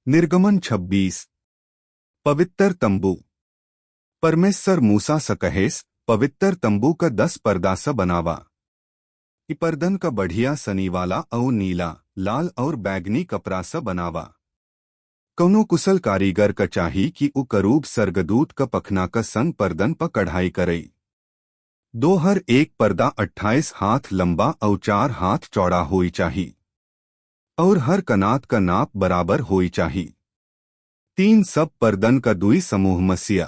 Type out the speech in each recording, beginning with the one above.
निर्गमन 26। पवित्र तंबू। परमेश्वर मूसा स कहेस, पवित्र तंबू का 10 पर्दा स बनावा। ई पर्दन का बढ़िया सनी वाला और नीला, लाल और बैगनी कपड़ा स बनावा। कौनो कुशल कारीगर का चाही कि उ करूब सरगदूत का पखना का संग पर्दन पर कढ़ाई करई। दोहर एक पर्दा 28 हाथ लंबा और 4 हाथ चौड़ा होई चाही और हर कनात का नाप बराबर होई चाही। 3 सब पर्दन का दुई समूह मसिया।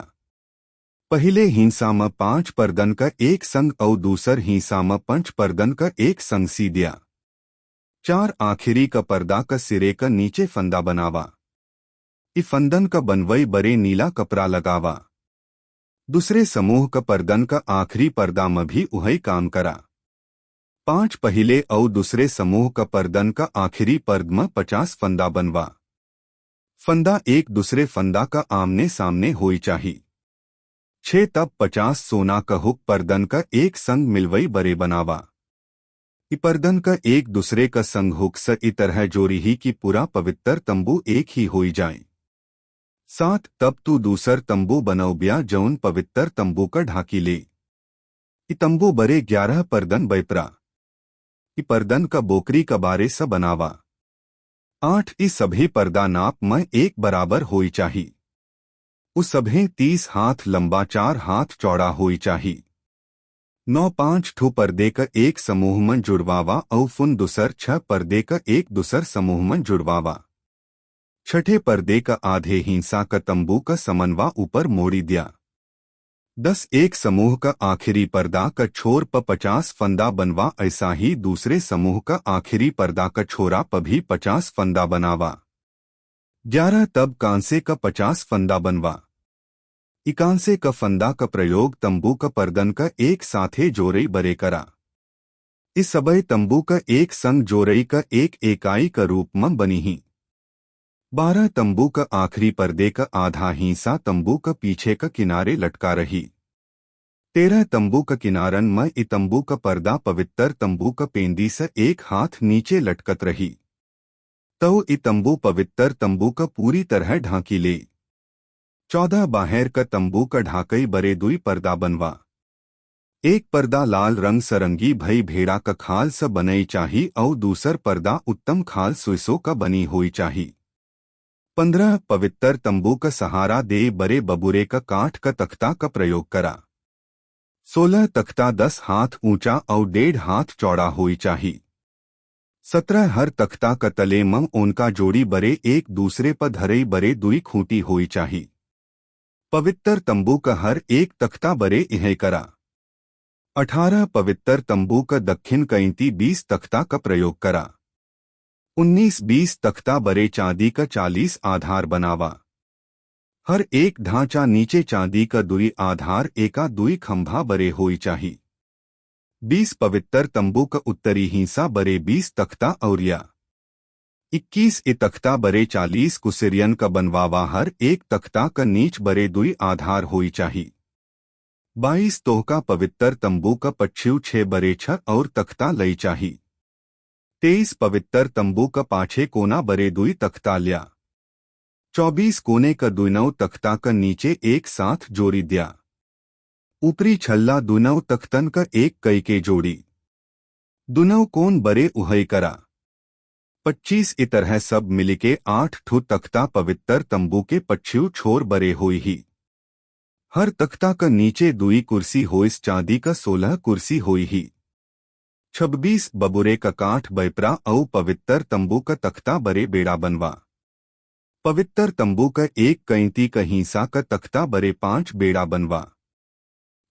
पहले हिंसा में 5 पर्दन का एक संग और दूसर हिंसा में 5 पर्दन का एक संग सीधिया। 4 आखिरी का पर्दा का सिरे का नीचे फंदा बनावा। इ फंदन का बनवई बरे नीला कपड़ा लगावा। दूसरे समूह का पर्दन का आखिरी पर्दा में भी उहई काम करा। 5 पहले और दूसरे समूह का पर्दन का आखिरी पर्द में 50 फंदा बनवा। फंदा एक दूसरे फंदा का आमने सामने होई चाही। 6 तब 50 सोना का हुक पर्दन का एक संग मिलवई बरे बनावा। इ पर्दन का एक दूसरे का संग हुक स इ तरह जोरी ही कि पूरा पवित्र तंबू एक ही होई जाए। 7 तब तू दूसर तंबू बनौबिया जौन पवित्र तंबू का ढाकी ले। इ तंबू बरे 11 पर्दन बैपरा। इ पर्दन का बोकरी का बारे स बनावा। 8 इ सभी पर्दा नाप में एक बराबर होई चाही। उस सभे 30 हाथ लंबा 4 हाथ चौड़ा होई चाही। 9 5 ठो पर्दे का एक समूह में जुड़वावा और फुन दूसर 6 पर्दे का एक दूसर समूह में जुड़वावा। छठे पर्दे का आधे हिंसा का तंबू का समनवा ऊपर मोड़ी दिया। 10 एक समूह का आखिरी पर्दा का छोर पर 50 फंदा बनवा। ऐसा ही दूसरे समूह का आखिरी पर्दा का छोरा पर भी 50 फंदा बनावा। 11 तब कांसे का 50 फंदा बनवा। इकांसे का फंदा का प्रयोग तंबू का पर्दन का एक साथे जोरई बरे करा। इस सबय तंबू का एक संग जोरई का एक इकाई का रूप में बनी ही। 12 तंबू का आखिरी पर्दे का आधा हिस्सा तंबू का पीछे का किनारे लटका रही। 13 तंबू का किनारन में इ तंबू का पर्दा पवित्र तंबू का पेंदी से एक हाथ नीचे लटकत रही। तो इ तंबू पवित्र तंबू का पूरी तरह ढांकी ले। 14 बाहर का तंबू का ढाकई बरे दुई पर्दा बनवा। एक पर्दा लाल रंग सरंगी भई भेड़ा का खाल स बनई चाही और दूसर पर्दा उत्तम खाल सुइसो का बनी हुई चाही। 15 पवित्र तंबू का सहारा दे बरे बबूरे का काठ का तख्ता का प्रयोग करा। 16 तख्ता 10 हाथ ऊंचा और 1.5 हाथ चौड़ा हुई चाही। 17 हर तख्ता का तले में उनका जोड़ी बरे एक दूसरे पर धरई बरे दुई खूंटी हुई चाही। पवित्र तंबू का हर एक तख्ता बरे इहे करा। 18 पवित्र तंबू का दक्षिण कैंती 20 तख्ता का प्रयोग करा। 19-20 तख्ता बरे चांदी का 40 आधार बनावा। हर एक ढांचा नीचे चांदी का दुई आधार एका दुई खंभा बरे होई चाही। 20 पवित्र तंबू का उत्तरी हिस्सा बरे 20 तख्ता औरिया। 21 ए तख्ता बरे 40 कुसिरियन का बनवावा। हर एक तख्ता का नीच बरे दुई आधार होई चाही। 22 तोहका पवित्र तंबू का पच्छिव 6 बरे 6 और तख्ता लई चाही। 23 पवित्र तंबू का पाछे कोना बरे दुई तख्ता लिया। 24 कोने का दुनौ तख्ता का नीचे एक साथ जोड़ी दिया। ऊपरी छल्ला दुनौ तख्तन का एक कई के जोड़ी। दुनौ कोन बरे उहई करा। 25 इ तरह सब मिलके 8 ठो तख्ता पवित्र तंबू के पच्छिव छोर बरे होई ही। हर तख्ता का नीचे दुई कुर्सी होइस चांदी का 16 कुर्सी होई ही। 26 बबूरे का काठ बैपरा और पवित्र तंबू का तख्ता बरे बेड़ा बनवा। पवित्र तंबू का एक कैंती का हिस्सा का तख्ता बरे 5 बेड़ा बनवा।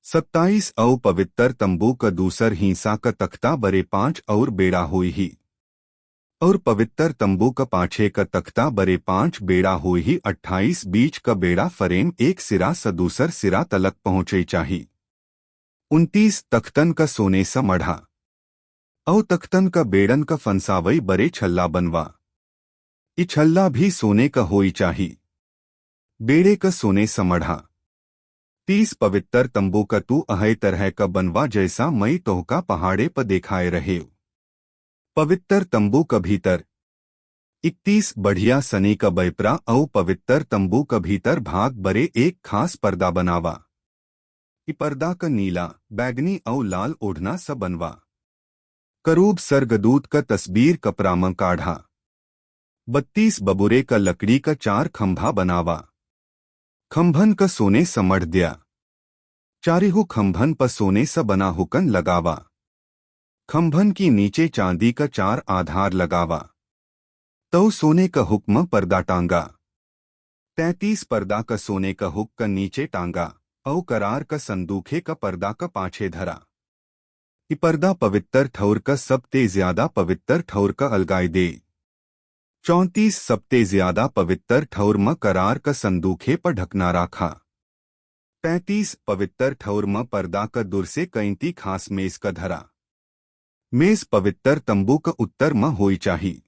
27 और पवित्र तंबू का दूसर हिस्सा का तख्ता बरे 5 और बेड़ा हुई ही। और पवित्र तंबू का पाछे का तख्ता बरे 5 बेड़ा हुई ही। 28 बीच का बेड़ा फरेम एक सिरा स दूसर सिरा तलक पहुंचे चाही। 29 तख्तन का सोने स मढ़ा और तख्तन का बेड़न का फंसावई बरे छल्ला बनवा। इ छल्ला भी सोने का होई चाही। बेड़े का सोने स मढ़ा। 30 पवित्र तंबू का तू अहै तरह का बनवा जैसा मई तोहका पहाड़े पर देखाए रहे। पवित्र तंबू का भीतर 31 बढ़िया सनी का बैपरा औ पवित्र तंबू का भीतर भाग बरे एक खास पर्दा बनावा। इ पर्दा का नीला, बैगनी औ लाल ओढ़ना स बनवा। करूब सरगदूत का तस्वीर कपड़ा में काढ़ा। 32 बबुरे का लकड़ी का 4 खंभा बनावा। खंभन का सोने स मढ़ दिया। चारिहु खंभन पर सोने स बना हुकन लगावा। खंभन की नीचे चांदी का 4 आधार लगावा। तो सोने का हुक्म पर्दा टांगा। 33 पर्दा का सोने का हुक का नीचे टांगा औ करार का संदूखे का पर्दा का पाछे धरा। इ पर्दा पवित्र ठौर का सबते ज्यादा पवित्र ठौर का अलगाई दे। 34 सबते ज्यादा पवित्र ठौर में करार का संदूखे पर ढकना राखा। 35 पवित्र ठौर में पर्दा का दूर से कैंती खास मेज का धरा। मेज पवित्र तंबू का उत्तर में होई चाही।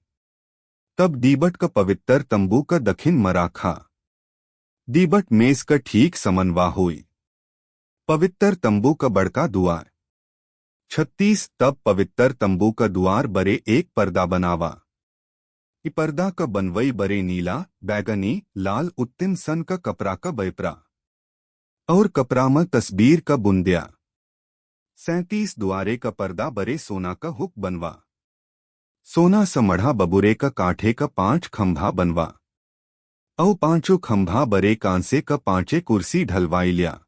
तब दीबट का पवित्र तंबू का दक्षिण में राखा। दीबट मेज का ठीक समन्वा हुई। पवित्र तंबू का बड़का द्वार। 36 तब पवित्र तंबू का द्वार बरे एक पर्दा बनावा। इ पर्दा का बनवई बरे नीला, बैगनी, लाल उत्तिन सन का कपड़ा का बैपरा और कपड़ा में तस्वीर का बुंदिया। 37 द्वारे का पर्दा बरे सोना का हुक बनवा। सोना स मढ़ा बबुरे का कांठे का 5 खंभा बनवा। औ 5 खंभा बरे कांसे का 5 कुर्सी ढलवाई लिया।